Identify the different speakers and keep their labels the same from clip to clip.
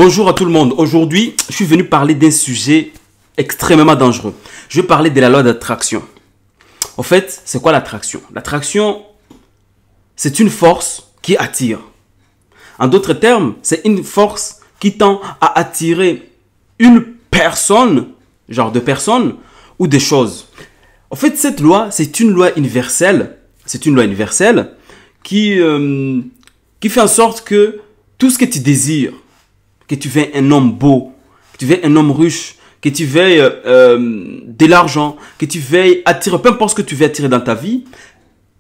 Speaker 1: Bonjour à tout le monde. Aujourd'hui, je suis venu parler d'un sujet extrêmement dangereux. Je vais parler de la loi d'attraction. En fait, c'est quoi l'attraction? L'attraction, c'est une force qui attire. En d'autres termes, c'est une force qui tend à attirer une personne, genre de personnes ou des choses. En fait, cette loi, c'est une loi universelle. C'est une loi universelle qui fait en sorte que tout ce que tu désires, que tu veux un homme beau, que tu veux un homme riche, que tu veuilles de l'argent, que tu veuilles attirer, peu importe ce que tu veux attirer dans ta vie,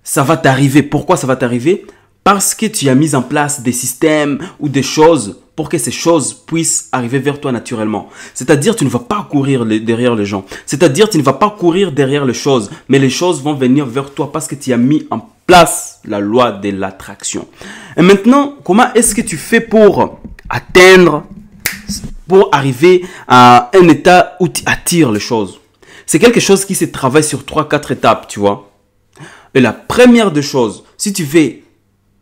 Speaker 1: ça va t'arriver. Pourquoi ça va t'arriver? Parce que tu as mis en place des systèmes ou des choses pour que ces choses puissent arriver vers toi naturellement. C'est-à-dire, tu ne vas pas courir derrière les gens. C'est-à-dire, tu ne vas pas courir derrière les choses, mais les choses vont venir vers toi parce que tu as mis en place la loi de l'attraction. Et maintenant, comment est-ce que tu fais pour atteindre, pour arriver à un état où tu attires les choses? C'est quelque chose qui se travaille sur 3-4 étapes, tu vois. Et la première des choses, si tu veux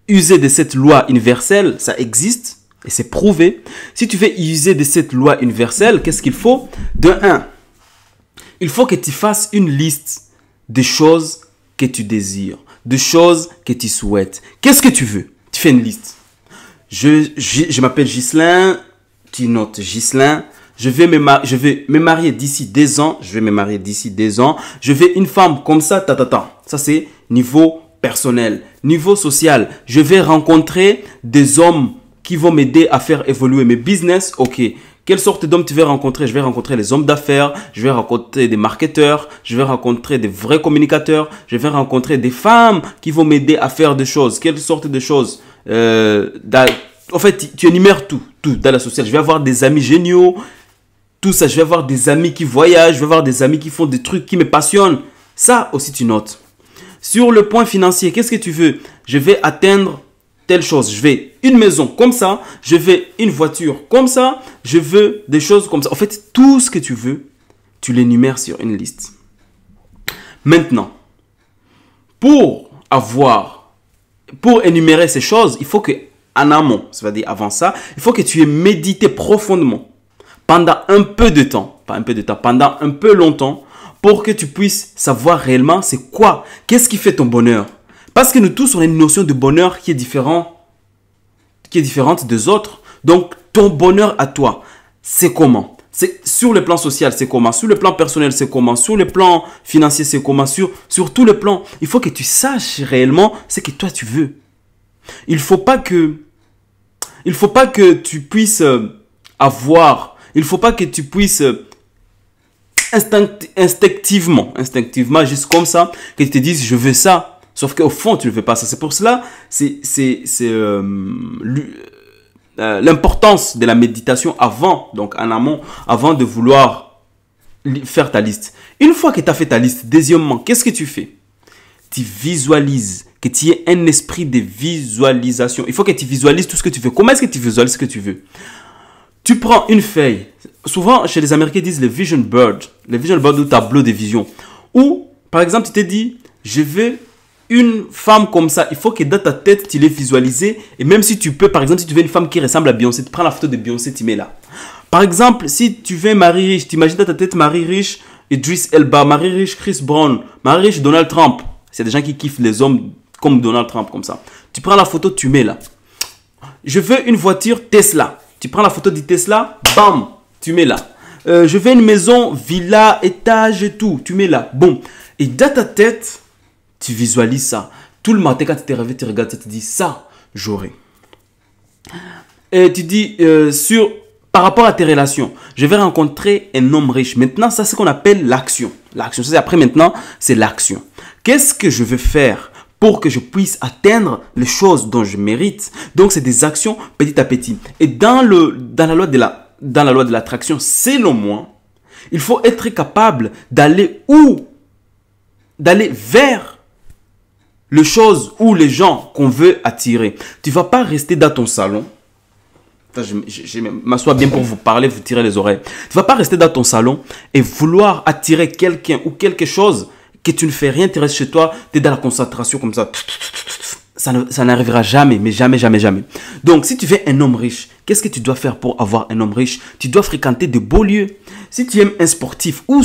Speaker 1: user de cette loi universelle, ça existe et c'est prouvé. Si tu veux user de cette loi universelle, qu'est-ce qu'il faut? De 1, il faut que tu fasses une liste des choses que tu désires, des choses que tu souhaites. Qu'est-ce que tu veux? Tu fais une liste. Je m'appelle Ghislain, tu notes Ghislain. Je vais me marier d'ici 2 ans. Je vais me marier d'ici 2 ans. Je veux une femme comme ça, Ça, c'est niveau personnel. Niveau social, je vais rencontrer des hommes qui vont m'aider à faire évoluer mes business. Ok. Quelle sorte d'hommes tu veux rencontrer? Je vais rencontrer les hommes d'affaires, je vais rencontrer des marketeurs, je vais rencontrer des vrais communicateurs, je vais rencontrer des femmes qui vont m'aider à faire des choses. Quelle sorte de choses? En fait, tu énumères tout dans la sociale. Je vais avoir des amis géniaux, tout ça. Je vais avoir des amis qui voyagent, je vais avoir des amis qui font des trucs qui me passionnent. Ça aussi, tu notes. Sur le point financier, qu'est-ce que tu veux? Je vais atteindre telle chose. Je veux une maison comme ça, je veux une voiture comme ça, je veux des choses comme ça. En fait, tout ce que tu veux, tu l'énumères sur une liste. Maintenant, pour énumérer ces choses, il faut que en amont, c'est-à-dire avant ça, il faut que tu aies médité profondément pendant un peu de temps, pas un peu de temps, pendant un peu longtemps, pour que tu puisses savoir réellement c'est quoi, qu'est-ce qui fait ton bonheur. Parce que nous tous, on a une notion de bonheur qui est différente des autres. Donc, ton bonheur à toi, c'est comment? C'est sur le plan social, c'est comment? Sur le plan personnel, c'est comment? Sur le plan financier, c'est comment? Sur tous les plans, il faut que tu saches réellement ce que toi tu veux. Il ne faut pas que tu puisses instinctivement, juste comme ça, que tu te dises je veux ça. Sauf qu'au fond, tu ne veux pas ça. C'est pour cela, c'est l'importance de la méditation avant, donc en amont, avant de vouloir faire ta liste. Une fois que tu as fait ta liste, deuxièmement, qu'est-ce que tu fais? Tu visualises, que tu aies un esprit de visualisation. Il faut que tu visualises tout ce que tu veux. Comment est-ce que tu visualises ce que tu veux? Tu prends une feuille. Souvent, chez les Américains, ils disent le vision board. Le vision board ou tableau de vision. Ou, par exemple, tu te dis, je veux une femme comme ça. Il faut que dans ta tête, tu l'aies visualisée. Et même si tu peux, par exemple, si tu veux une femme qui ressemble à Beyoncé, tu prends la photo de Beyoncé, tu mets là. Par exemple, si tu veux un mari riche, tu imagines dans ta tête mari riche, Idris Elba, mari riche, Chris Brown, mari riche, Donald Trump. C'est des gens qui kiffent les hommes comme Donald Trump, comme ça. Tu prends la photo, tu mets là. Je veux une voiture Tesla. Tu prends la photo du Tesla, bam, tu mets là. Je veux une maison, villa, étage et tout. Tu mets là. Bon. Et dans ta tête, tu visualises ça. Tout le matin, quand tu t'es réveillé, tu regardes ça, tu te dis ça, j'aurai. Et tu dis, par rapport à tes relations, je vais rencontrer un homme riche. Maintenant, ça, c'est ce qu'on appelle l'action. L'action. Après, maintenant, c'est l'action. Qu'est-ce que je veux faire pour que je puisse atteindre les choses dont je mérite? Donc, c'est des actions petit à petit. Et dans la loi de l'attraction, selon moi, il faut être capable d'aller vers les choses ou les gens qu'on veut attirer. Tu ne vas pas rester dans ton salon. Je m'assois bien pour vous parler, vous tirer les oreilles. Tu ne vas pas rester dans ton salon et vouloir attirer quelqu'un ou quelque chose que tu ne fais rien, tu restes chez toi, tu es dans la concentration comme ça. ça n'arrivera jamais, mais jamais, jamais, jamais. Donc, si tu veux un homme riche, qu'est-ce que tu dois faire pour avoir un homme riche? Tu dois fréquenter de beaux lieux. Si tu aimes un sportif, où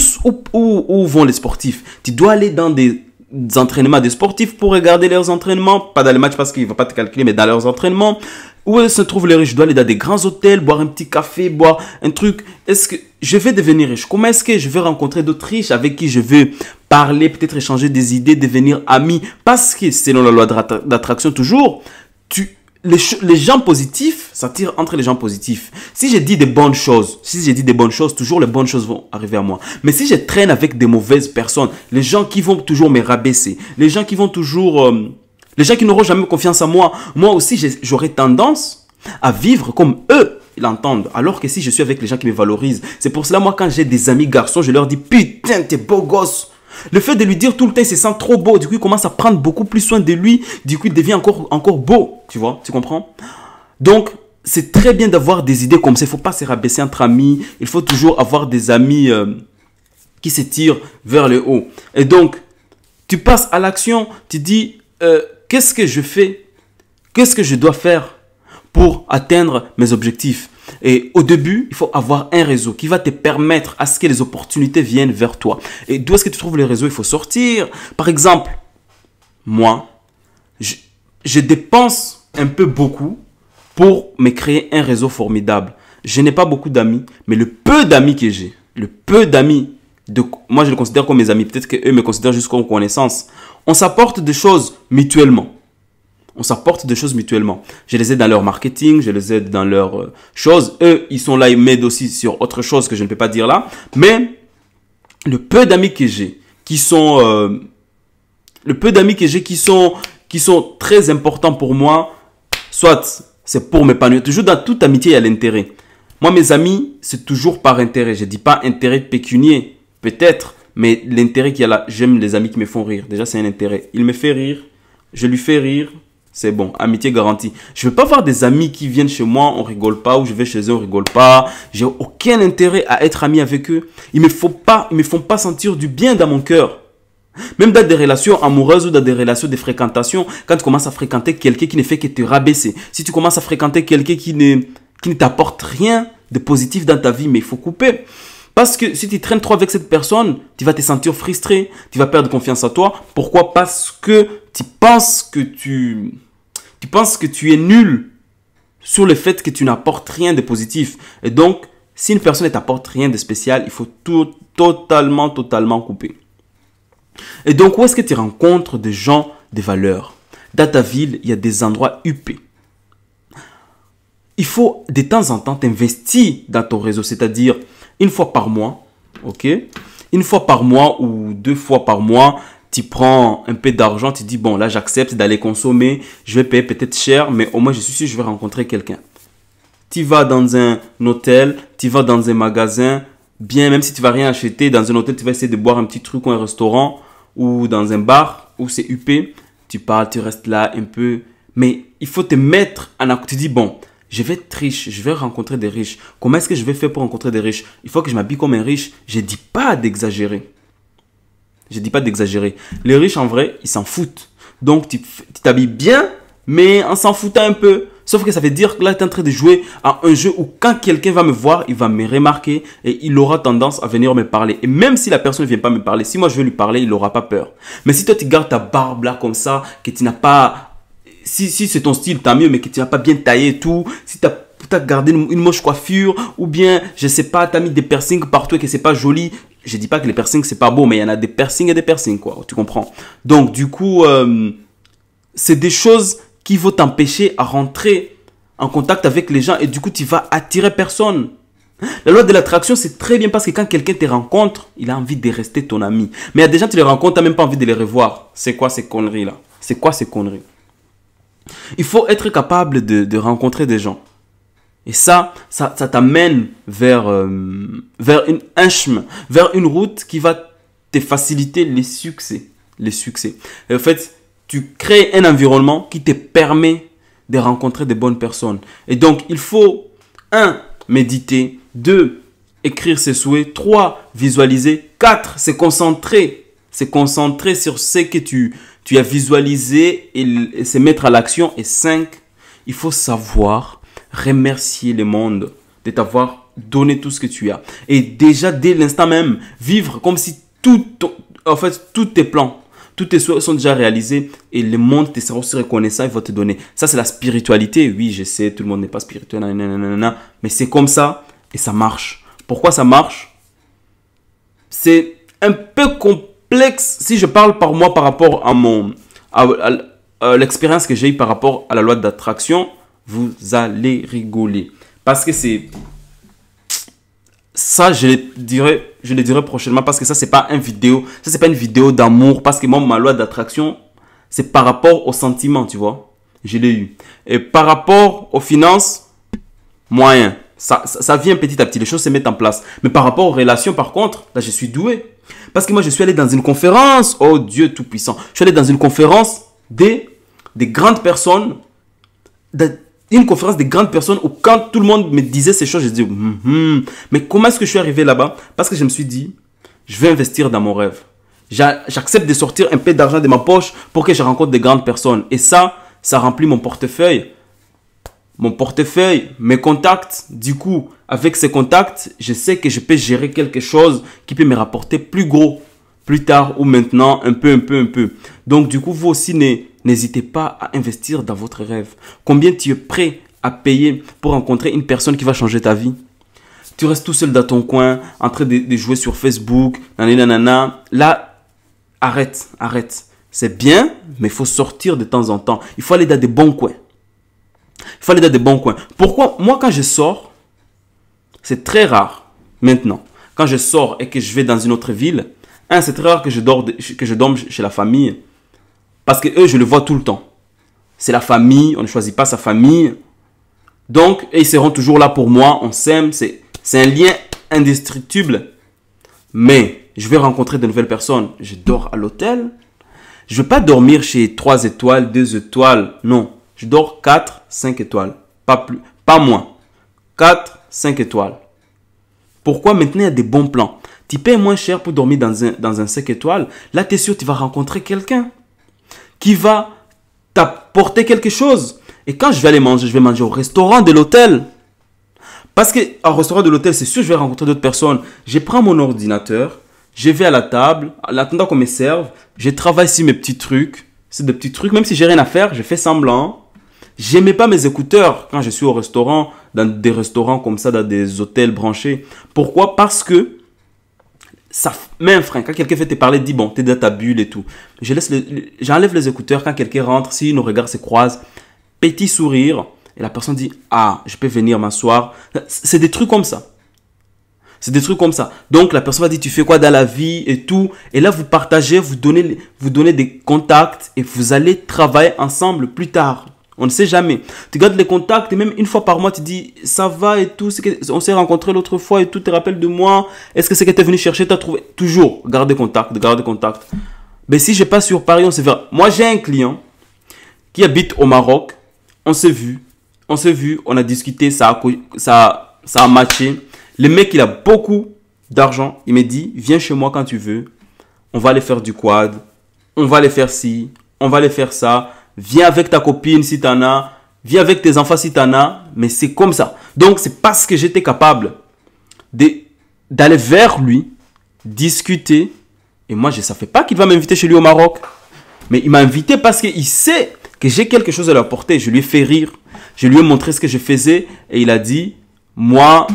Speaker 1: vont les sportifs? Tu dois aller dans des entraînements des sportifs pour regarder leurs entraînements. Pas dans les matchs parce qu'il ne va pas te calculer, mais dans leurs entraînements. Où se trouvent les riches? Je dois aller dans des grands hôtels, boire un petit café, boire un truc. Est-ce que je vais devenir riche? Comment est-ce que je vais rencontrer d'autres riches avec qui je vais parler, peut-être échanger des idées, devenir ami? Parce que selon la loi d'attraction toujours, les gens positifs s'attirent entre les gens positifs. Si j'ai dit des bonnes choses, toujours les bonnes choses vont arriver à moi. Mais si je traîne avec des mauvaises personnes, les gens qui vont toujours me rabaisser, les gens qui vont toujours... les gens qui n'auront jamais confiance en moi, moi aussi j'aurai tendance à vivre comme eux l'entendent. Alors que si je suis avec les gens qui me valorisent, c'est pour cela moi quand j'ai des amis garçons, je leur dis putain t'es beau gosse. Le fait de lui dire tout le temps il se sent trop beau, du coup il commence à prendre beaucoup plus soin de lui, du coup il devient encore beau, tu vois, tu comprends? Donc c'est très bien d'avoir des idées comme ça, il ne faut pas se rabaisser entre amis, il faut toujours avoir des amis qui se tirent vers le haut. Et donc tu passes à l'action, tu dis qu'est-ce que je fais? Qu'est-ce que je dois faire pour atteindre mes objectifs? Et au début, il faut avoir un réseau qui va te permettre à ce que les opportunités viennent vers toi. Et d'où est-ce que tu trouves le réseau? Il faut sortir. Par exemple, moi, je dépense un peu beaucoup pour me créer un réseau formidable. Je n'ai pas beaucoup d'amis, mais le peu d'amis que j'ai, moi je les considère comme mes amis, peut-être qu'eux me considèrent juste comme connaissances. On s'apporte des choses mutuellement. Je les aide dans leur marketing, je les aide dans leurs choses. Eux, ils sont là, ils m'aident aussi sur autre chose que je ne peux pas dire là. Mais le peu d'amis que j'ai, qui sont très importants pour moi, soit c'est pour m'épanouir. Toujours dans toute amitié, il y a l'intérêt. Moi, mes amis, c'est toujours par intérêt. Je ne dis pas intérêt pécunier, peut-être, mais l'intérêt qu'il y a là, j'aime les amis qui me font rire. Déjà, c'est un intérêt. Il me fait rire, je lui fais rire. C'est bon, amitié garantie. Je ne veux pas avoir des amis qui viennent chez moi, on rigole pas, ou je vais chez eux, on rigole pas. J'ai aucun intérêt à être ami avec eux. Ils me font pas sentir du bien dans mon cœur. Même dans des relations amoureuses ou dans des relations de fréquentation, quand tu commences à fréquenter quelqu'un qui ne fait que te rabaisser, si tu commences à fréquenter quelqu'un qui ne t'apporte rien de positif dans ta vie, mais il faut couper. Parce que si tu traînes trop avec cette personne, tu vas te sentir frustré, tu vas perdre confiance en toi. Pourquoi? Parce que tu penses que tu es nul sur le fait que tu n'apportes rien de positif. Et donc, si une personne ne t'apporte rien de spécial, il faut totalement couper. Et donc, où est-ce que tu rencontres des gens de valeur? Dans ta ville, il y a des endroits huppés. Il faut de temps en temps t'investir dans ton réseau, c'est-à-dire une fois par mois, ok? Une fois par mois ou 2 fois par mois, tu prends un peu d'argent, tu dis bon là j'accepte d'aller consommer, je vais payer peut-être cher, mais au moins je suis sûr que je vais rencontrer quelqu'un. Tu vas dans un hôtel, tu vas dans un magasin, bien même si tu vas rien acheter, dans un hôtel tu vas essayer de boire un petit truc ou un restaurant ou dans un bar où c'est huppé, tu parles, tu restes là un peu, mais il faut te mettre en acte, tu dis bon, je vais être riche, je vais rencontrer des riches. Comment est-ce que je vais faire pour rencontrer des riches? Il faut que je m'habille comme un riche. Je ne dis pas d'exagérer. Les riches, en vrai, ils s'en foutent. Donc, tu t'habilles bien, mais en s'en foutant un peu. Sauf que ça veut dire que là, tu es en train de jouer à un jeu où quand quelqu'un va me voir, il va me remarquer et il aura tendance à venir me parler. Et même si la personne ne vient pas me parler, si moi je vais lui parler, il n'aura pas peur. Mais si toi, tu gardes ta barbe là comme ça, que tu n'as pas... Si c'est ton style, tant mieux, mais que tu n'as pas bien taillé et tout. Si tu as gardé une moche coiffure, ou bien, je sais pas, tu as mis des piercings partout et que c'est pas joli. Je dis pas que les piercings, c'est pas beau, mais il y en a des piercings et des piercings, quoi. Tu comprends? Donc, du coup, c'est des choses qui vont t'empêcher à rentrer en contact avec les gens et du coup, tu vas attirer personne. La loi de l'attraction, c'est très bien parce que quand quelqu'un te rencontre, il a envie de rester ton ami. Mais il y a des gens, tu les rencontres, tu n'as même pas envie de les revoir. C'est quoi ces conneries-là? Il faut être capable de rencontrer des gens. Et ça t'amène vers un chemin, vers une route qui va te faciliter les succès. Et en fait, tu crées un environnement qui te permet de rencontrer de bonnes personnes. Et donc, il faut 1. Méditer. 2. Écrire ses souhaits. 3. Visualiser. 4. Se concentrer sur ce que tu Tu as visualisé et se mettre à l'action. Et 5, il faut savoir remercier le monde de t'avoir donné tout ce que tu as. Et déjà, dès l'instant même, vivre comme si tous tes plans, tous tes souhaits sont déjà réalisés et le monde te sera aussi reconnaissant et va te donner. Ça, c'est la spiritualité. Oui, je sais, tout le monde n'est pas spirituel, nanana, mais c'est comme ça et ça marche. Pourquoi ça marche? C'est un peu complexe si je parle par moi par rapport à l'expérience que j'ai eue par rapport à la loi d'attraction. Vous allez rigoler. Parce que c'est... Ça, je le dirai prochainement parce que ça, c'est pas une vidéo. Ça, c'est pas une vidéo d'amour parce que moi, ma loi d'attraction, c'est par rapport aux sentiments, tu vois. Je l'ai eu. Et par rapport aux finances, moyen. Ça vient petit à petit. Les choses se mettent en place. Mais par rapport aux relations, par contre, là, je suis doué. Parce que moi, je suis allé dans une conférence. Oh Dieu Tout-Puissant. Je suis allé dans une conférence des grandes personnes. Une conférence des grandes personnes où quand tout le monde me disait ces choses, je disais, mais comment est-ce que je suis arrivé là-bas? Parce que je me suis dit, je vais investir dans mon rêve. J'accepte de sortir un peu d'argent de ma poche pour que je rencontre des grandes personnes. Et ça remplit mon portefeuille. Mes contacts. Du coup, avec ces contacts, je sais que je peux gérer quelque chose qui peut me rapporter plus gros, plus tard ou maintenant, un peu. Donc, du coup, vous aussi, n'hésitez pas à investir dans votre rêve. Combien tu es prêt à payer pour rencontrer une personne qui va changer ta vie? Tu restes tout seul dans ton coin, en train de jouer sur Facebook, nanana. Là, arrête. C'est bien, mais il faut sortir de temps en temps. Il faut aller dans des bons coins. Pourquoi? Moi, quand je sors, c'est très rare maintenant. Quand je sors et que je vais dans une autre ville, c'est très rare que je dorme chez la famille. Parce que eux, je le vois tout le temps. C'est la famille, on ne choisit pas sa famille. Donc, ils seront toujours là pour moi, on s'aime, c'est un lien indestructible. Mais, je vais rencontrer de nouvelles personnes. Je dors à l'hôtel. Je ne vais pas dormir chez 3 étoiles, 2 étoiles. Non, je dors 4, 5 étoiles. Pas moins. 4, 5 étoiles. Pourquoi? Maintenant, il y a des bons plans. Tu payes moins cher pour dormir dans un 5 étoiles. Là, tu es sûr que tu vas rencontrer quelqu'un qui va t'apporter quelque chose. Et quand je vais aller manger, je vais manger au restaurant de l'hôtel. Parce qu'au restaurant de l'hôtel, c'est sûr que je vais rencontrer d'autres personnes. Je prends mon ordinateur, je vais à la table, en attendant qu'on me serve, je travaille sur mes petits trucs. C'est des petits trucs, même si j'ai rien à faire, je fais semblant. Je ne mets pas mes écouteurs quand je suis au restaurant, dans des restaurants comme ça, dans des hôtels branchés. Pourquoi? Parce que ça met un frein. Quand quelqu'un fait te parler, dis bon, t'es dans ta bulle et tout. J'enlève les écouteurs quand quelqu'un rentre, si nos regards se croisent, petit sourire, et la personne dit ah, je peux venir m'asseoir. C'est des trucs comme ça. Donc la personne va dire tu fais quoi dans la vie et tout. Et là vous partagez, vous donnez des contacts et vous allez travailler ensemble plus tard. On ne sait jamais. Tu gardes les contacts et même une fois par mois, tu dis ça va et tout. On s'est rencontrés l'autre fois et tout. Tu te rappelles de moi? Est-ce que c'est que tu es venu chercher? Tu as trouvé? Toujours garder contact. Mais si je passe sur Paris, on se verra. Moi, j'ai un client qui habite au Maroc. On s'est vu, on a discuté, ça a matché. Le mec, il a beaucoup d'argent. Il me dit viens chez moi quand tu veux. On va aller faire du quad. On va aller faire ci. On va aller faire ça. Viens avec ta copine si tu en as. Viens avec tes enfants si tu en as. Mais c'est comme ça. Donc, c'est parce que j'étais capable d'aller vers lui, discuter. Et moi, je ne savais pas qu'il va m'inviter chez lui au Maroc. Mais il m'a invité parce qu'il sait que j'ai quelque chose à lui apporter. Je lui ai fait rire. Je lui ai montré ce que je faisais. Et il a dit, moi,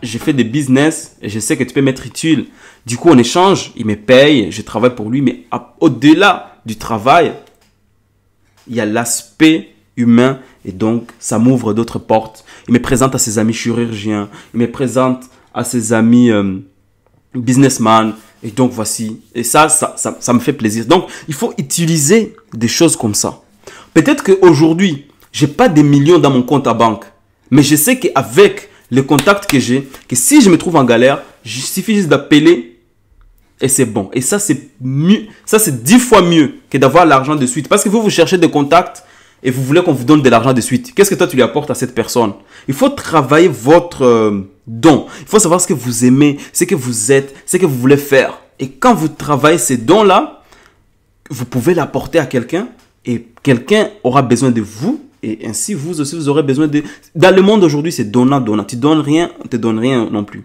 Speaker 1: je fais des business et je sais que tu peux m'être utile. Du coup, on échange. Il me paye. Je travaille pour lui. Mais au-delà du travail, il y a l'aspect humain et donc ça m'ouvre d'autres portes. Il me présente à ses amis chirurgiens, il me présente à ses amis businessmen et donc voici. Et ça me fait plaisir. Donc il faut utiliser des choses comme ça. Peut-être qu'aujourd'hui, je n'ai pas des millions dans mon compte à banque, mais je sais qu'avec les contacts que j'ai, que si je me trouve en galère, il suffit juste d'appeler. Et c'est bon. Et ça, c'est mieux. Ça, c'est 10 fois mieux que d'avoir l'argent de suite. Parce que vous cherchez des contacts et vous voulez qu'on vous donne de l'argent de suite. Qu'est-ce que toi, tu lui apportes à cette personne? Il faut travailler votre don. Il faut savoir ce que vous aimez, ce que vous êtes, ce que vous voulez faire. Et quand vous travaillez ces dons-là, vous pouvez l'apporter à quelqu'un et quelqu'un aura besoin de vous. Et ainsi, vous aussi, vous aurez besoin de... Dans le monde aujourd'hui, c'est donnant-donnant. Tu donnes rien, on ne te donne rien non plus.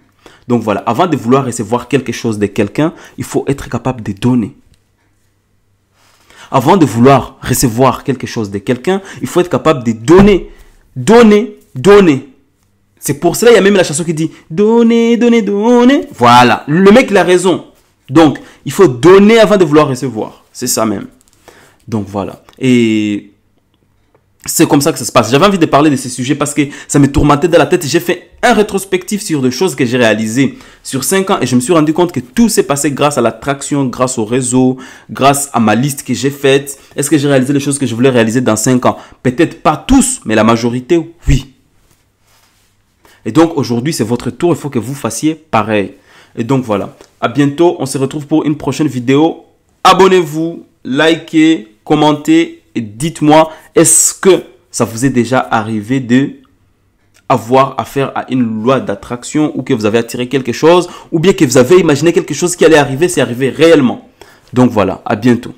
Speaker 1: Donc voilà, avant de vouloir recevoir quelque chose de quelqu'un, il faut être capable de donner. Avant de vouloir recevoir quelque chose de quelqu'un, il faut être capable de donner. Donner, donner. C'est pour cela, il y a même la chanson qui dit « Donner, donner, donner ». Voilà, le mec, il a raison. Donc, il faut donner avant de vouloir recevoir. C'est ça même. Donc voilà. Et c'est comme ça que ça se passe. J'avais envie de parler de ces sujets parce que ça me tourmentait dans la tête. J'ai fait un rétrospectif sur des choses que j'ai réalisées sur 5 ans et je me suis rendu compte que tout s'est passé grâce à l'attraction, grâce au réseau, grâce à ma liste que j'ai faite. Est-ce que j'ai réalisé les choses que je voulais réaliser dans 5 ans? Peut-être pas tous, mais la majorité, oui. Et donc aujourd'hui, c'est votre tour. Il faut que vous fassiez pareil. Et donc voilà. À bientôt. On se retrouve pour une prochaine vidéo. Abonnez-vous, likez, commentez et dites-moi, est-ce que ça vous est déjà arrivé de avoir affaire à une loi d'attraction ou que vous avez attiré quelque chose ou bien que vous avez imaginé quelque chose qui allait arriver, c'est arrivé réellement. Donc voilà, à bientôt.